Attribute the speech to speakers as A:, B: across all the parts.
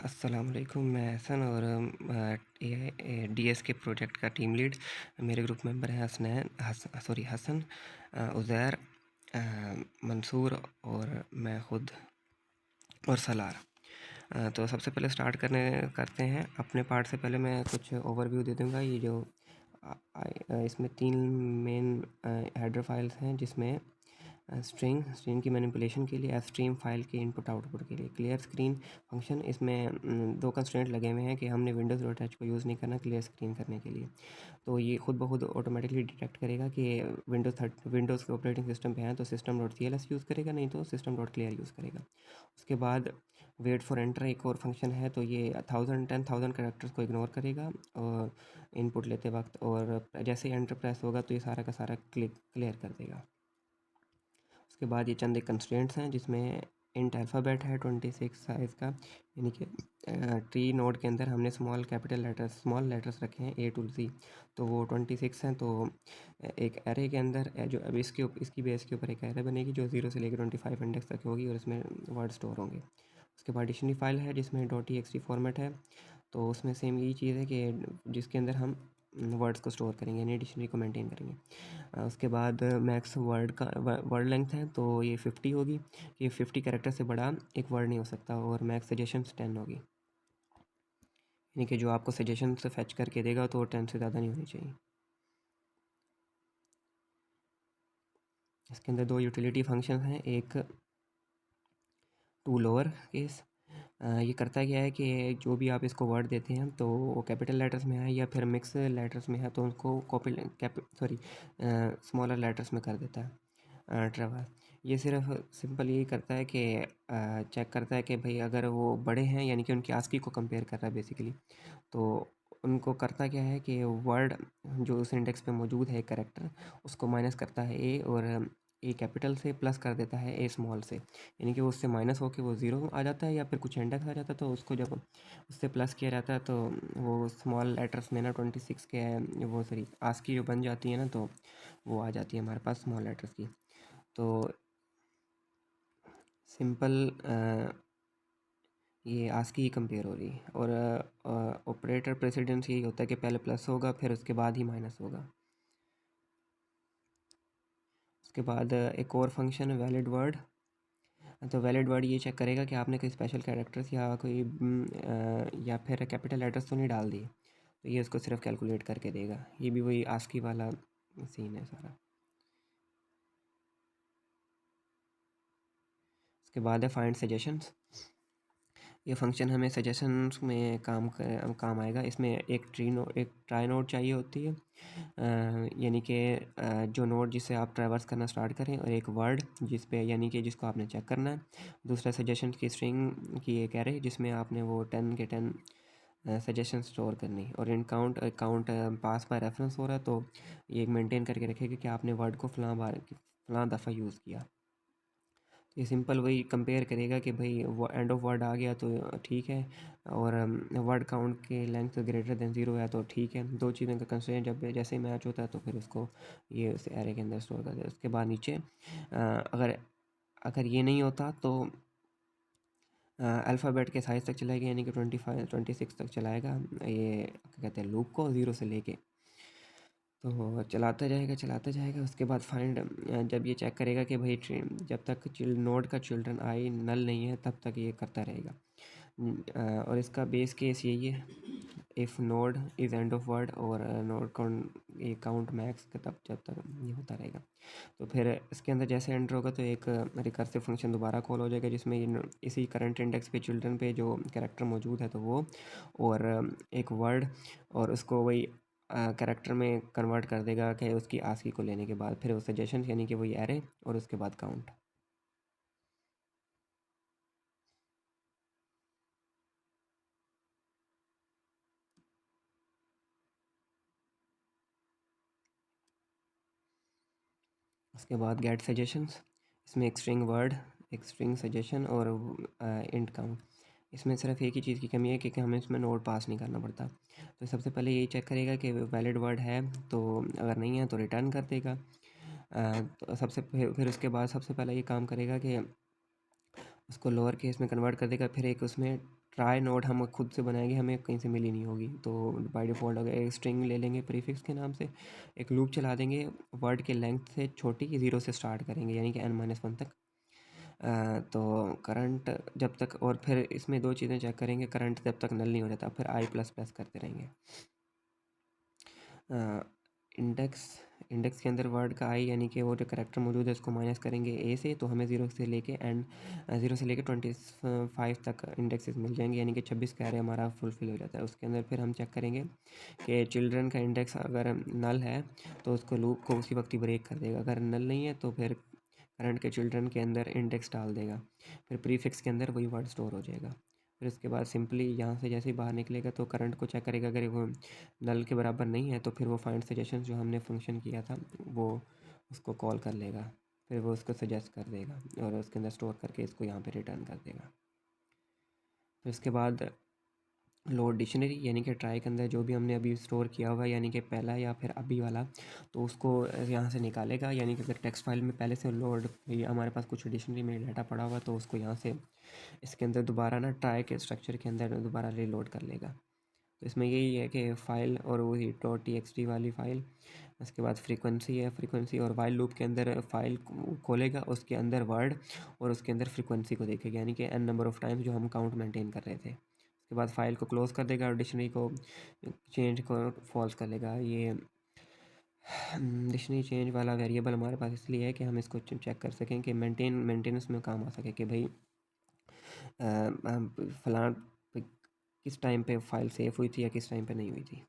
A: अस्सलाम वालेकुम। मैं हसन और डीएस के प्रोजेक्ट का टीम लीड। मेरे ग्रुप मेंबर हैं हसन, उज़ैर, मंसूर और मैं ख़ुद और सलार। तो सबसे पहले करते हैं अपने पार्ट से पहले मैं कुछ ओवरव्यू दे दूँगा। ये जो इसमें 3 मेन हेडर फाइल्स हैं, जिसमें स्ट्रिंग की मैनिपुलेशन के लिए, स्ट्रीम फाइल के इनपुट आउटपुट के लिए क्लियर स्क्रीन फंक्शन। इसमें 2 कंस्ट्रेंट लगे हुए हैं कि हमने विंडोज़ डॉट एच को यूज़ नहीं करना क्लियर स्क्रीन करने के लिए। तो ये खुद ब खुद ऑटोमेटिकली डिटेक्ट करेगा कि विंडोज़ के ऑपरेटिंग सिस्टम पे हैं तो system डॉट cls यूज़ करेगा, नहीं तो system डॉट clear यूज़ करेगा। उसके बाद वेट फॉर एंटर एक और फंक्शन है, तो ये 1000 कैरेक्टर्स को इग्नोर करेगा और इनपुट लेते वक्त, और जैसे ही एंटर प्रेस होगा तो ये सारा का सारा क्लियर कर देगा। उसके बाद ये चंद एक कंस्ट्रेंट्स हैं, जिसमें इंट अल्फ़ाबेट है 26 साइज़ का, यानी कि ट्री नोड के अंदर हमने स्मॉल लेटर्स रखे हैं A to Z, तो वो 26 हैं। तो एक एरे के अंदर जो अब इसकी बेस के ऊपर एक एरे बनेगी जो 0 से लेकर 25 इंडेक्स तक होगी, और इसमें वर्ड स्टोर होंगे। उसके बाद डिक्शनरी फाइल है जिसमें .txt फॉर्मेट है, तो उसमें सेम यही चीज़ है कि जिसके अंदर हम वर्ड्स को स्टोर करेंगे, यानी डिक्शनरी को मेंटेन करेंगे। उसके बाद मैक्स वर्ड लेंथ है, तो ये 50 होगी। ये 50 कैरेक्टर से बड़ा एक वर्ड नहीं हो सकता, और मैक्स सजेशंस 10 होगी, यानी कि जो आपको सजेशन से फैच करके देगा तो 10 से ज़्यादा नहीं होनी चाहिए। इसके अंदर 2 यूटिलिटी फंक्शन हैं, एक टू लोअर केस। ये करता क्या है कि जो भी आप इसको वर्ड देते हैं तो वो कैपिटल लेटर्स में है या फिर मिक्स लेटर्स में है, तो उसको स्मॉलर लेटर्स में कर देता है। ट्रेवर ये सिर्फ सिंपल यही करता है कि चेक करता है कि भाई अगर वो बड़े हैं, यानी कि उनकी आस्की को कंपेयर कर रहा है बेसिकली, तो उनको करता क्या है कि वर्ड जो उस इंडेक्स पे मौजूद है कैरेक्टर, उसको माइनस करता है ए, और ए कैपिटल से प्लस कर देता है ए स्मॉल से, यानी कि वो उससे माइनस होकर वो ज़ीरो आ जाता है या फिर कुछ इंडेक्स आ जाता है। तो उसको जब उससे प्लस किया जाता है तो वो स्मॉल लेटर्स में ना 26 के वो सॉरी आस्की जो बन जाती है ना, तो वो आ जाती है हमारे पास स्मॉल लेटर्स की। तो सिंपल ये आस्की ही कंपेयर हो रही है, और ऑपरेटर प्रेसिडेंस यही होता है कि पहले प्लस होगा फिर उसके बाद ही माइनस होगा। उसके बाद एक और फंक्शन है वैलिड वर्ड। तो वैलिड वर्ड ये चेक करेगा कि आपने कोई स्पेशल कैरेक्टर्स या कोई या फिर कैपिटल लेटर्स तो नहीं डाल दिए, तो ये उसको सिर्फ कैलकुलेट करके देगा। ये भी वही आस्की वाला सीन है सारा। उसके बाद है फाइंड सजेशंस। ये फंक्शन हमें सजेशंस में काम आएगा। इसमें एक ट्राई नोड चाहिए होती है, यानी कि जो नोड जिससे आप ट्रैवर्स करना स्टार्ट करें, और एक वर्ड जिस पे यानी कि जिसको आपने चेक करना है। दूसरा सजेशन की स्ट्रिंग की एक एरे जिसमें आपने वो 10 के 10 सजेशन स्टोर करनी, और इन काउंट पास बाय रेफरेंस हो रहा है, तो ये मेंटेन करके रखेगा कि आपने वर्ड को फ़लाँ दफ़ा यूज़ किया। ये सिंपल वही कंपेयर करेगा कि भाई वो एंड ऑफ वर्ड आ गया तो ठीक है, और वर्ड काउंट के लेंथ ग्रेटर देन 0 है तो ठीक है। 2 चीज़ों का कंस्ट्रेंट जब जैसे ही मैच होता है तो फिर उसको ये उस एरे के अंदर स्टोर कर देगा। उसके बाद नीचे अगर अगर ये नहीं होता तो अल्फ़ाबेट के साइज़ तक चलाएगा, यानी कि 26 तक चलाएगा ये क्या कहते हैं लूप को 0 से लेके, तो चलाता जाएगा। उसके बाद फाइंड जब ये चेक करेगा कि भाई जब तक नोड का चिल्ड्रन आई नल नहीं है तब तक ये करता रहेगा। और इसका बेस केस यही है, if node is and of word, और नोड ये काउंट मैक्स तब जब तक ये होता रहेगा। तो फिर इसके अंदर जैसे एंटर होगा तो एक रिकर्सिव फंक्शन दोबारा कॉल हो जाएगा, जिसमें इसी करंट इंडेक्स पे चिल्ड्रन पे जो कैरेक्टर मौजूद है तो वो, और एक वर्ड, और उसको वही कैरेक्टर में कन्वर्ट कर देगा कि उसकी आस्की को लेने के बाद फिर वो सजेशन यानी कि वही एरे, और उसके बाद काउंट। उसके बाद गेट सजेशंस। इसमें एक स्ट्रिंग वर्ड, एक स्ट्रिंग सजेशन, और इंट काउंट। इसमें सिर्फ एक ही चीज़ की कमी है कि हमें इसमें नोड पास नहीं करना पड़ता। तो सबसे पहले यही चेक करेगा कि वैलिड वर्ड है, तो अगर नहीं है तो रिटर्न कर देगा। तो फिर उसके बाद सबसे पहले ये काम करेगा कि उसको लोअर केस में कन्वर्ट कर देगा, फिर एक उसमें ट्राई नोड हम खुद से बनाएंगे, हमें कहीं से मिली नहीं होगी, तो बाय डिफ़ॉल्ट अगर एक स्ट्रिंग ले लेंगे प्रीफिक्स के नाम से, एक लूप चला देंगे वर्ड के लेंथ से छोटी 0 से स्टार्ट करेंगे यानी कि n-1 तक। तो करंट जब तक, और फिर इसमें 2 चीज़ें चेक करेंगे, करंट जब तक नल नहीं हो जाता फिर i प्लस प्लस करते रहेंगे। इंडेक्स इंडेक्स के अंदर वर्ड का आई यानी कि वो जो करैक्टर मौजूद है उसको माइनस करेंगे ए से, तो हमें 0 से लेके 25 तक इंडेक्सेस मिल जाएंगे, यानी कि 26 का एरे हमारा फुलफिल हो जाता है। उसके अंदर फिर हम चेक करेंगे कि चिल्ड्रन का इंडेक्स अगर नल है तो उसको लूप को उसी वक्त ही ब्रेक कर देगा, अगर नल नहीं है तो फिर करंट के चिल्ड्रन के अंदर इंडेक्स डाल देगा, फिर प्रीफिक्स के अंदर वही वर्ड स्टोर हो जाएगा। फिर उसके बाद सिंपली यहाँ से जैसे ही बाहर निकलेगा तो करंट को चेक करेगा, अगर वो नल के बराबर नहीं है तो फिर वो फाइंड सजेशन जो हमने फंक्शन किया था वो उसको कॉल कर लेगा, फिर वो उसको सजेस्ट कर देगा और उसके अंदर स्टोर करके इसको यहाँ पे रिटर्न कर देगा। फिर उसके बाद लोड डिक्शनरी यानी कि ट्राई के अंदर जो भी हमने अभी स्टोर किया हुआ है यानी कि पहला या फिर अभी वाला, तो उसको यहाँ से निकालेगा, यानी कि अगर टेक्स्ट फाइल में पहले से लोड हमारे पास कुछ डिक्शनरी में डाटा पड़ा हुआ तो उसको यहाँ से इसके अंदर दोबारा ना ट्राई के स्ट्रक्चर के अंदर दोबारा रीलोड कर लेगा। तो इसमें यही है कि फ़ाइल और वही .txt वाली फ़ाइल, उसके बाद फ्रीक्वेंसी है, फ्रीक्वेंसी और वाइल लूप के अंदर फ़ाइल खोलेगा, उसके अंदर वर्ड और उसके अंदर फ्रीक्वेंसी को देखेगा, यानी कि n नंबर ऑफ़ टाइम्स जो हम काउंट मेंटेन कर रहे थे। उसके बाद फ़ाइल को क्लोज़ कर देगा और डिक्शनरी को चेंज को फॉल्स कर लेगा। ये डिक्शनरी चेंज वाला वेरिएबल हमारे पास इसलिए है कि हम इसको चेक कर सकें कि मेंटेनेंस में काम आ सके कि भाई फलां किस टाइम पे फ़ाइल सेव हुई थी या किस टाइम पे नहीं हुई थी।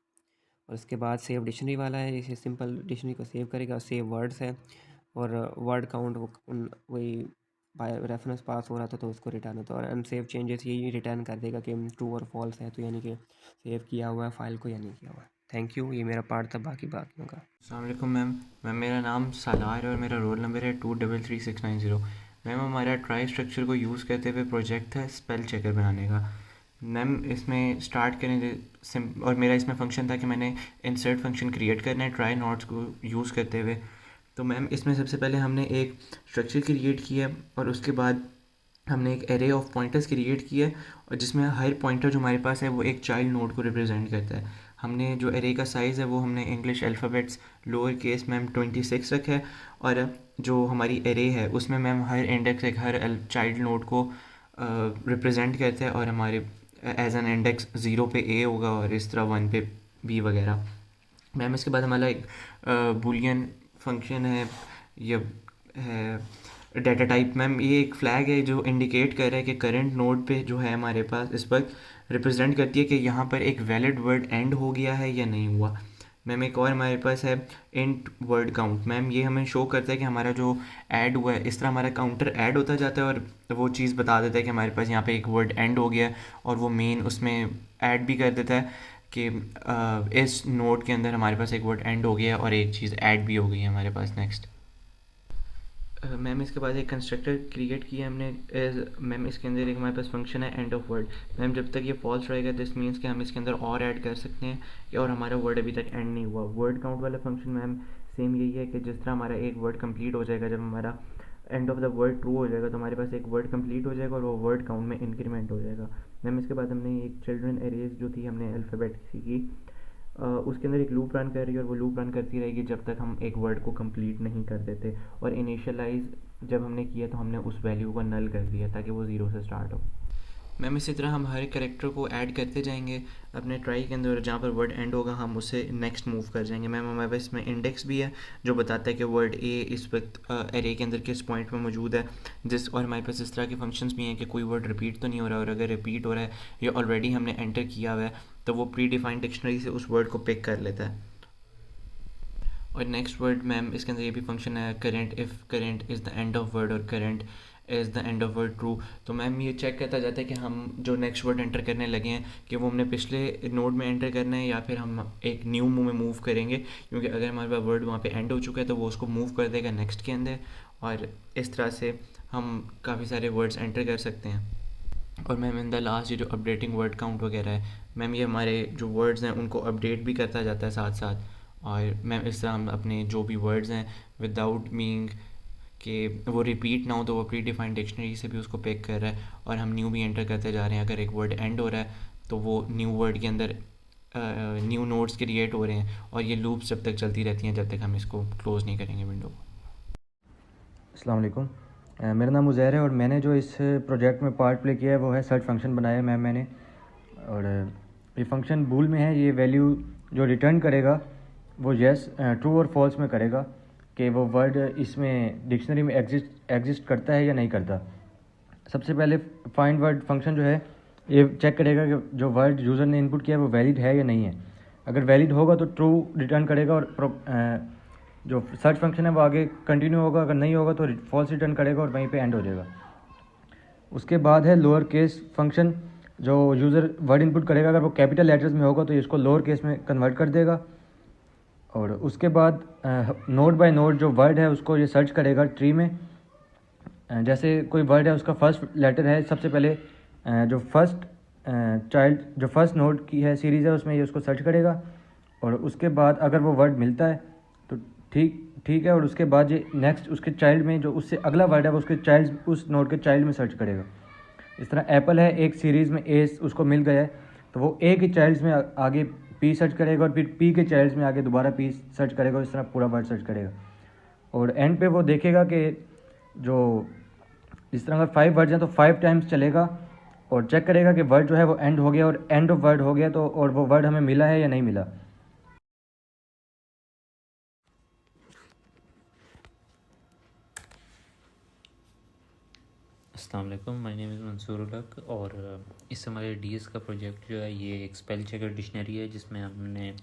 A: और उसके बाद सेव डिक्शनरी वाला है, इसे सिंपल डिक्शनरी को सेव करेगा। सेव वर्ड्स है और वर्ड काउंट वो वही बाय रेफरेंस पास हो रहा था तो उसको रिटर्न होता है, और अनसेव चेंजेस यही रिटर्न कर देगा कि ट्रू और फॉल्स है, तो यानी कि सेव किया हुआ है फाइल को या नहीं किया हुआ है। थैंक यू, ये मेरा पार्ट था, बाकी बाकियों का।
B: अस्सलाम वालेकुम मैम मेरा नाम सालार है और मेरा रोल नंबर है 233690। मैम हमारा ट्राई स्ट्रक्चर को यूज़ करते हुए प्रोजेक्ट था स्पेल चेकर बनाने का। मैम इसमें स्टार्ट करें और मेरा इसमें फ़ंक्शन था कि मैंने इंसर्ट फंक्शन क्रिएट करना है ट्राई नोट्स को यूज़ करते हुए। तो मैम इसमें सबसे पहले हमने एक स्ट्रक्चर क्रिएट किया और उसके बाद हमने एक एरे ऑफ पॉइंटर्स क्रिएट किया और जिसमें हर पॉइंटर जो हमारे पास है वो एक चाइल्ड नोड को रिप्रेजेंट करता है। हमने जो एरे का साइज़ है वो हमने English alphabets lower case ma'am 26 रखा है, और जो हमारी एरे है उसमें मैम हर इंडेक्स एक हर चाइल्ड नोड को रिप्रेजेंट करता है, और हमारे एज एन इंडेक्स 0 पे ए होगा और इस तरह 1 पे बी वगैरह। मैम इसके बाद हमारा एक बुलियन फंक्शन है, ये है डाटा टाइप। मैम ये एक फ़्लैग है जो इंडिकेट कर रहा है कि करंट नोड पे जो है हमारे पास इस वक्त रिप्रेजेंट करती है कि यहाँ पर एक वैलिड वर्ड एंड हो गया है या नहीं हुआ। मैम एक और हमारे पास है इंट वर्ड काउंट। मैम ये हमें शो करता है कि हमारा जो ऐड हुआ है इस तरह हमारा काउंटर ऐड होता जाता है और वो चीज़ बता देता है कि हमारे पास यहाँ पे एक वर्ड एंड हो गया है, और वो मेन उसमें ऐड भी कर देता है कि इस नोड के अंदर हमारे पास एक वर्ड एंड हो गया है और एक चीज़ ऐड भी हो गई है हमारे पास। नेक्स्ट मैम इसके बाद एक कंस्ट्रक्टर क्रिएट किया हमने एज मैम इसके अंदर एक हमारे पास फंक्शन है एंड ऑफ वर्ड। मैम जब तक ये फॉल्स रहेगा दिस मीन्स कि हम इसके अंदर और ऐड कर सकते हैं कि और हमारा वर्ड अभी तक एंड नहीं हुआ। वर्ड काउंट वाला फंक्शन मैम सेम यही है कि जिस तरह हमारा एक वर्ड कंप्लीट हो जाएगा, जब हमारा end of the word true हो जाएगा तो हमारे पास एक वर्ड कंप्लीट हो जाएगा और वो वर्ड काउंट में इंक्रीमेंट हो जाएगा। मैम इसके बाद हमने एक चिल्ड्रन एरेज जो थी हमने अल्फ़ाबेट सीखी, उसके अंदर एक लूप रन कर रही है और वो लूप रन करती रहेगी जब तक हम एक वर्ड को कंप्लीट नहीं कर देते, और इनिशियलाइज जब हमने किया तो हमने उस वैल्यू को नल कर दिया ताकि वो ज़ीरो से स्टार्ट हो। मैम इसी तरह हम हर कैरेक्टर को ऐड करते जाएंगे अपने ट्राई के अंदर, जहाँ पर वर्ड एंड होगा हम उससे नेक्स्ट मूव कर जाएंगे। मैम हमारे पास इसमें इंडेक्स भी है जो बताता है कि वर्ड ए इस वक्त एरे के अंदर किस पॉइंट में मौजूद है, और हमारे पास इस तरह के फंक्शंस भी हैं कि कोई वर्ड रिपीट तो नहीं हो रहा, और अगर रिपीट हो रहा है या ऑलरेडी हमने एंटर किया हुआ है तो वो प्री डिफाइंड डिक्शनरी से उस वर्ड को पिक कर लेता है। और नेक्स्ट वर्ड मैम इसके अंदर ये भी फंक्शन है current, if current is the end of word और current is the end of word true. तो मैम ये चेक करता जाता है कि हम जो नेक्स्ट वर्ड एंटर करने लगे हैं कि वो हमने पिछले नोड में एंटर करना है या फिर हम एक न्यू में मूव करेंगे, क्योंकि अगर हमारे पास वर्ड वहाँ पे एंड हो चुका है तो वो उसको मूव कर देगा नेक्स्ट के अंदर, और इस तरह से हम काफ़ी सारे वर्ड्स एंटर कर सकते हैं। और मैम इन द लास्ट ये जो अपडेटिंग वर्ड काउंट वगैरह है मैम ये हमारे जो वर्ड्स हैं उनको अपडेट भी करता जाता है साथ साथ, और मैम इस तरह हम अपने जो भी वर्ड्स हैं विदाउट मीइंग कि वो रिपीट ना हो, तो वो प्री डिफाइंड डिक्शनरी से भी उसको पिक कर रहा है और हम न्यू भी एंटर करते जा रहे हैं। अगर एक वर्ड एंड हो रहा है तो वो न्यू वर्ड के अंदर न्यू नोड्स क्रिएट हो रहे हैं और ये लूप्स जब तक चलती रहती हैं जब तक हम इसको क्लोज़ नहीं करेंगे विंडो को।
C: अस्सलाम वालेकुम। मेरा नाम उज़ैर है और मैंने जो इस प्रोजेक्ट में पार्ट प्ले किया है वो है सर्च फंक्शन बनाया है मैंने। और ये फंक्शन बूल में है। ये वैल्यू जो रिटर्न करेगा वो येस ट्रू और फॉल्स में करेगा कि वो वर्ड इसमें डिक्शनरी में एग्जिस्ट करता है या नहीं करता। सबसे पहले फाइंड वर्ड फंक्शन जो है ये चेक करेगा कि जो वर्ड यूज़र ने इनपुट किया है वो वैलिड है या नहीं है। अगर वैलिड होगा तो ट्रू रिटर्न करेगा और जो सर्च फंक्शन है वो आगे कंटिन्यू होगा। अगर नहीं होगा तो फॉल्स रिटर्न करेगा और वहीं पे एंड हो जाएगा। उसके बाद है लोअर केस फंक्शन। जो यूज़र वर्ड इनपुट करेगा अगर वो कैपिटल लेटर्स में होगा तो इसको लोअर केस में कन्वर्ट कर देगा। और उसके बाद नोड बाय नोड जो वर्ड है उसको ये सर्च करेगा ट्री में। जैसे कोई वर्ड है उसका फर्स्ट लेटर है, सबसे पहले जो फर्स्ट नोड की है सीरीज़ है उसमें ये उसको सर्च करेगा। और उसके बाद अगर वो वर्ड मिलता है तो ठीक ठीक है। और उसके बाद ये नेक्स्ट उसके चाइल्ड में जो उससे अगला वर्ड है वो उसके चाइल्ड उस नोड के चाइल्ड में सर्च करेगा। इस तरह एप्पल है, एक सीरीज़ में ए उसको मिल गया है तो वो ए के चाइल्ड्स में आगे पी सर्च करेगा और फिर पी के चाइल्ड्स में आगे दोबारा पी सर्च करेगा और इस तरह पूरा वर्ड सर्च करेगा। और एंड पे वो देखेगा कि जो इस तरह अगर 5 वर्ड्स हैं तो 5 टाइम्स चलेगा और चेक करेगा कि वर्ड जो है वो एंड हो गया और एंड ऑफ वर्ड हो गया तो और वो वर्ड हमें मिला है या नहीं मिला।
D: अस्सलाम वालेकुम, my name is Mansoor ul Haq. और इस हमारे डीएस का प्रोजेक्ट जो है ये एक स्पेल चेकर डिक्शनरी है जिसमें हमने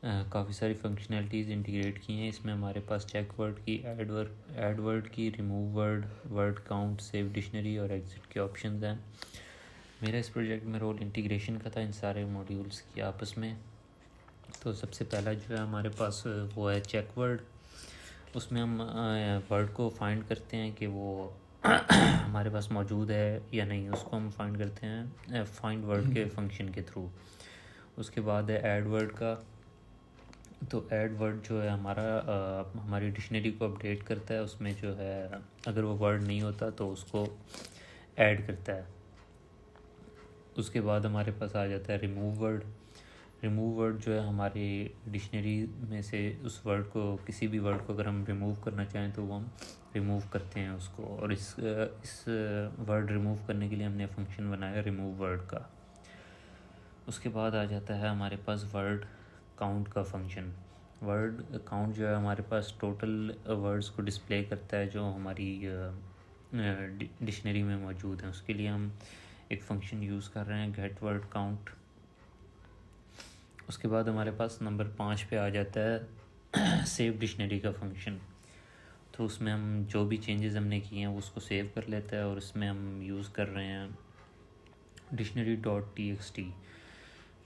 D: काफ़ी सारी फंक्शनैलिटीज़ इंटीग्रेट की हैं। इसमें हमारे पास चेक वर्ड की, ऐड वर्ड की, remove word, word count, save dictionary और एग्जिट के ऑप्शंस हैं। मेरा इस प्रोजेक्ट में रोल इंटीग्रेशन का था इन सारे मॉड्यूल्स की आपस में। तो सबसे पहला जो है हमारे पास वो है चेक वर्ड। उसमें हम वर्ड को फाइंड करते हैं कि वो हमारे पास मौजूद है या नहीं, उसको हम फाइंड करते हैं फाइंड वर्ड के फंक्शन के थ्रू। उसके बाद है ऐड वर्ड का। तो ऐड वर्ड जो है हमारी डिक्शनरी को अपडेट करता है। उसमें जो है अगर वो वर्ड नहीं होता तो उसको ऐड करता है। उसके बाद हमारे पास आ जाता है रिमूव वर्ड। रिमूव वर्ड जो है हमारी डिक्शनरी में से उस वर्ड को, किसी भी वर्ड को अगर हम रिमूव करना चाहें तो वो हम रिमूव करते हैं उसको। और इस वर्ड रिमूव करने के लिए हमने फंक्शन बनाया रिमूव वर्ड का। उसके बाद आ जाता है हमारे पास वर्ड काउंट का फंक्शन। वर्ड काउंट जो है हमारे पास टोटल वर्ड्स को डिस्प्ले करता है जो हमारी डिक्शनरी में मौजूद हैं। उसके लिए हम एक फंक्शन यूज़ कर रहे हैं गेट वर्ड काउंट। उसके बाद हमारे पास नंबर 5 पे आ जाता है सेव डिक्शनरी का फंक्शन। तो उसमें हम जो भी चेंजेस हमने किए हैं उसको सेव कर लेता है और इसमें हम यूज़ कर रहे हैं dictionary.txt।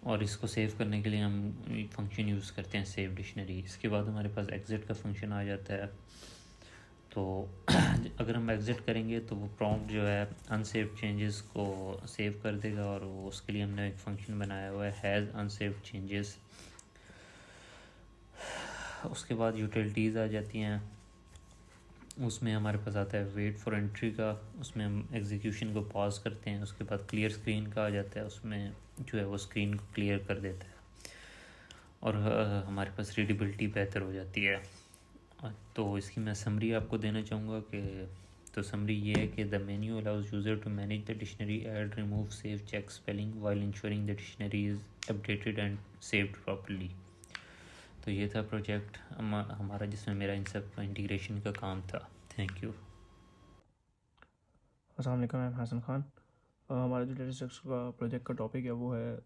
D: और इसको सेव करने के लिए हम फंक्शन यूज़ करते हैं सेव डिक्शनरी। इसके बाद हमारे पास एग्ज़िट का फंक्शन आ जाता है। तो अगर हम एग्ज़िट करेंगे तो वो प्रॉम्प्ट जो है अनसेव चेंजेस को सेव कर देगा और उसके लिए हमने एक फंक्शन बनाया हुआ है हैज़ अनसेव चेंजेस। उसके बाद यूटिलिटीज़ आ जाती हैं। उसमें हमारे पास आता है वेट फॉर एंट्री का। उसमें हम एग्जीक्यूशन को पॉज करते हैं। उसके बाद क्लियर स्क्रीन का आ जाता है, उसमें जो है वो स्क्रीन को क्लियर कर देता है और हमारे पास रीडेबिलिटी बेहतर हो जाती है। तो इसकी मैं समरी आपको देना चाहूँगा कि तो समरी ये है कि the menu allows user to manage the dictionary, add, remove, save, check spelling while ensuring the dictionary is updated and saved properly. तो ये था प्रोजेक्ट हमारा जिसमें मेरा इन सब इंटीग्रेशन का काम था। Thank you.
E: अस्सलाम वालेकुम, मैं हसन खान। हमारा जो डेटा स्ट्रक्चर का प्रोजेक्ट का टॉपिक है वो है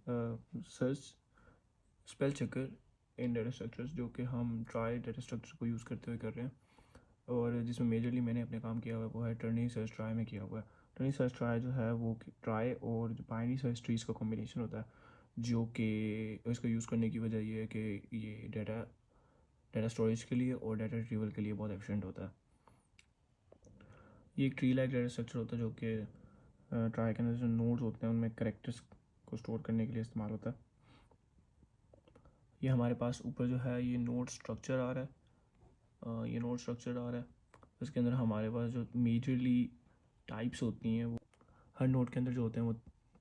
E: सर्च स्पेल चेकर इन डेटा स्ट्रक्चर्स, जो कि हम ट्राई डेटा स्ट्रक्चर को यूज़ करते हुए कर रहे हैं। और जिसमें मेजरली मैंने अपने काम किया हुआ है वो है टर्नी सर्च ट्राई में किया हुआ है। टर्नी सर्च ट्राई जो है वो ट्राई और जो बाइनरी सर्च ट्रीज़ का कॉम्बिनेशन होता है, जो कि इसको यूज़ करने की वजह ये है कि ये डेटा स्टोरेज के लिए और डेटा रिट्रीवल के लिए बहुत एफिशिएंट होता है। ये एक ट्री लाइक डेटा स्ट्रक्चर होता है जो कि ट्राई के अंदर जो नोड्स होते हैं उनमें कैरेक्टर्स को स्टोर करने के लिए इस्तेमाल होता है। ये हमारे पास ऊपर जो है ये नोड स्ट्रक्चर आ रहा है, ये नोड स्ट्रक्चर आ रहा है। उसके अंदर हमारे पास जो मेजरली टाइप्स होती हैं, वो हर नोड के अंदर जो होते हैं वो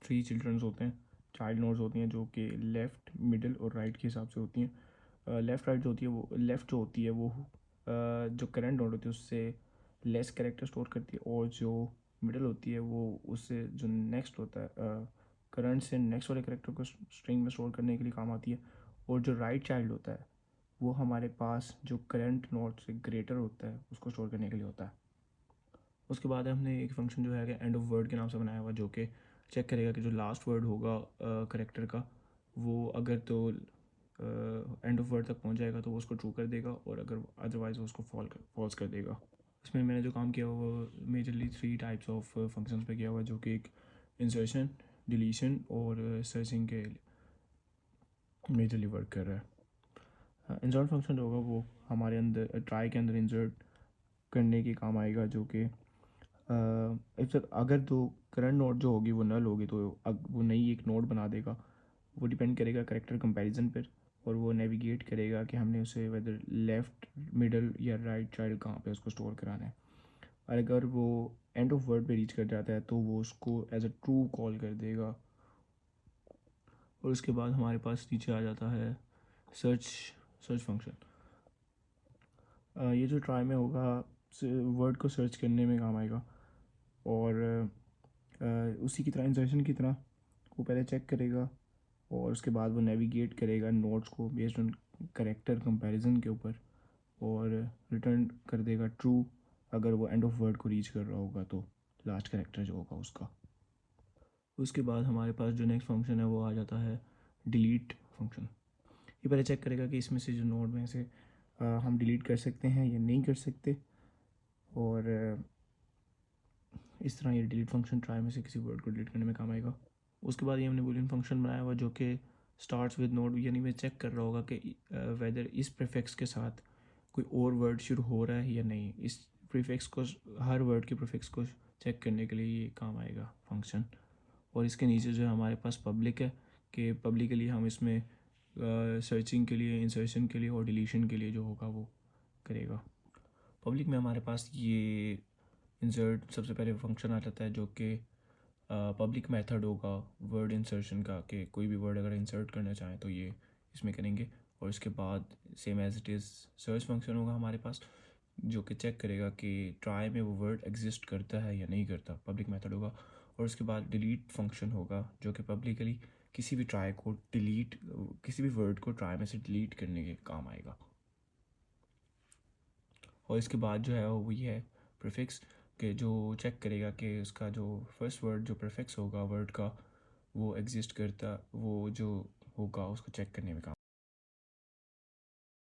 E: 3 चिल्ड्रंस होते हैं, चाइल्ड नोड्स होती हैं, जो कि लेफ़्ट, मिडिल और राइट के हिसाब से होती हैं। लेफ़्ट राइट जो होती है, वो लेफ़्ट जो होती है वो जो करंट नोड होती है उससे लेस कैरेक्टर स्टोर करती है, और जो मिडिल होती है वो उससे जो नेक्स्ट होता है करंट से नेक्स्ट वाले कैरेक्टर को स्ट्रिंग में स्टोर करने के लिए काम आती है। और जो राइट चाइल्ड होता है वो हमारे पास जो करंट नोड से ग्रेटर होता है उसको स्टोर करने के लिए होता है। उसके बाद हमने एक फंक्शन जो है कि एंड ऑफ वर्ड के नाम से बनाया हुआ, जो कि चेक करेगा कि जो लास्ट वर्ड होगा करेक्टर का, वो अगर तो एंड ऑफ वर्ड तक पहुंच जाएगा तो वो उसको ट्रू कर देगा, और अगर अदरवाइज वो उसको फॉल्स कर देगा। इसमें मैंने जो काम किया वो मेजरली 3 टाइप्स ऑफ फंक्शंस पे किया हुआ, जो कि एक इंसर्शन, डिलीशन और सर्चिंग के मेजरली वर्क कर रहा है। इंसर्ट फंक्शन जो होगा वो हमारे अंदर ट्राई के अंदर इंसर्ट करने के काम आएगा, जो कि अगर तो करंट नोड जो होगी वो नल होगी तो वो नई एक नोड बना देगा। वो डिपेंड करेगा करेक्टर कंपैरिजन पर, और वो नेविगेट करेगा कि हमने उसे वेदर लेफ़्ट, मिडल या राइट चाइल्ड कहाँ पे उसको स्टोर कराना है। और अगर वो एंड ऑफ वर्ड पे रीच कर जाता है तो वो उसको एज अ ट्रू कॉल कर देगा। और उसके बाद हमारे पास नीचे आ जाता है सर्च फंक्शन। ये जो ट्राई में होगा वर्ड को सर्च करने में काम आएगा, और उसी की तरह इंसर्शन की तरह वो पहले चेक करेगा और उसके बाद वो नेविगेट करेगा नोट्स को बेस्ड ऑन करेक्टर कंपैरिजन के ऊपर, और रिटर्न कर देगा ट्रू अगर वो एंड ऑफ वर्ड को रीच कर रहा होगा तो लास्ट करेक्टर जो होगा उसका। उसके बाद हमारे पास जो नेक्स्ट फंक्शन है वो आ जाता है डिलीट फंक्शन। ये पहले चेक करेगा कि इसमें से जो नोड में से हम डिलीट कर सकते हैं या नहीं कर सकते, और इस तरह ये डिलीट फंक्शन ट्राई में से किसी वर्ड को डिलीट करने में काम आएगा। उसके बाद ये हमने बूलियन फंक्शन बनाया हुआ जो कि स्टार्ट्स विद नोड, यानी मैं चेक कर रहा होगा कि वेदर इस प्रीफिक्स के साथ कोई और वर्ड शुरू हो रहा है या नहीं। इस प्रीफिक्स को, हर वर्ड के प्रीफिक्स को चेक करने के लिए ये काम आएगा फंक्शन। और इसके नीचे जो है हमारे पास पब्लिक है, कि पब्लिकली हम इसमें सर्चिंग के लिए, इंसर्शन के लिए और डिलीशन के लिए जो होगा वो करेगा। पब्लिक में हमारे पास ये इंसर्ट सबसे पहले फंक्शन आ जाता है, जो कि पब्लिक मेथड होगा वर्ड इंसर्शन का, कि कोई भी वर्ड अगर इंसर्ट करना चाहें तो ये इसमें करेंगे। और इसके बाद same as it is search function होगा हमारे पास, जो कि चेक करेगा कि ट्राई में वो वर्ड एग्जिस्ट करता है या नहीं करता, पब्लिक मेथड होगा। और उसके बाद डिलीट फंक्शन होगा, जो कि पब्लिकली किसी भी ट्राई को डिलीट, किसी भी वर्ड को ट्राई में से डिलीट करने के काम आएगा। और इसके बाद जो है वो ये है प्रीफिक्स, के जो चेक करेगा कि उसका जो फर्स्ट वर्ड जो प्रीफिक्स होगा वर्ड का वो एग्जिस्ट करता, वो जो होगा उसको चेक करने में काम